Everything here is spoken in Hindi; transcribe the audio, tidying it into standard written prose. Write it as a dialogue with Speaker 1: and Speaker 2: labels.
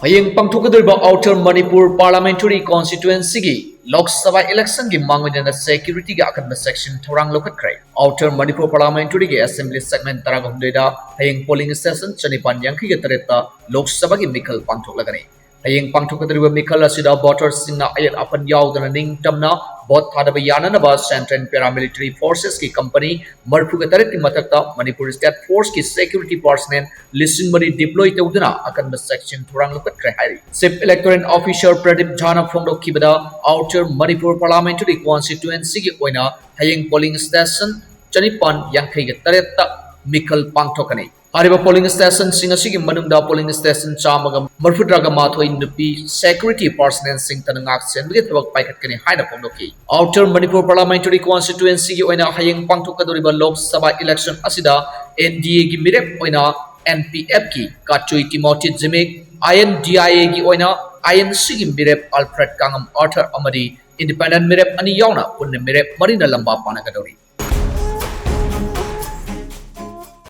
Speaker 1: Hayeng pangthokadriba Outer Manipur Parliamentary Constituency gi Lok Sabha election gi Mang-Oinana security gi Akanba section Thourang Loukhatkhre. Outer Manipur Parliamentary gi Assembly segment Taragumde da Hayeng polling station Chanipan Yankhi gi Tareta Lok Sabha gi Mikhal pangthoklagani. Hayeng pangthokadriba Mikhal asida voters singna ayat apan yaudana ning tamna vote thadaba yananaba Central Paramilitary Forces की कंपनी मरफुग तरह की मथकता मणिपुर स्टेट फोर्स की सिक्योरिटी पर्सनल लिस्टिंग मरी डिप्लॉय तौदना अकन सेक्शन थोरांग लुखत्ख्रे हाई चीफ इलेक्टोरल ऑफिसर प्रदीप झाना फोंदोखिबदा आउटर मणिपुर पार्लियामेंट्री कॉन्स्टिट्यूएंसी की ओइना हयेंग पोलिंग स्टेशन चनिपान यांखै के तरह मिखल पांगथोकनी हरिबा पोलिंग स्टेशन सिंग असिगी मनुंगदा पोलिंग स्टेशन चामगा मरफुद्रागा माथोई नुपी सिक्योरिटी पर्सनल सिंग तनंगाक सेंबगे थबक पाइखटकनी हाइना फोंदोखि आउटर मणिपुर पार्लियामेंट्री कॉन्स्टिट्यूएंसी की ओइना हयेंग पांगथोकदोरिबा लोक सभा इलेक्शन असिदा एनडीए की मिरेप ओइना एनपीएफ की काचुई तिमोथी जिमिक आईएनडीआईए की ओइना आईएनसी की मिरेप अल्फ्रेड कांगम आर्थर अमरी इंडिपेंडेंट मिरेप अनि यावना पुन्ने मिरेप मरिना लंबा पानागदोरी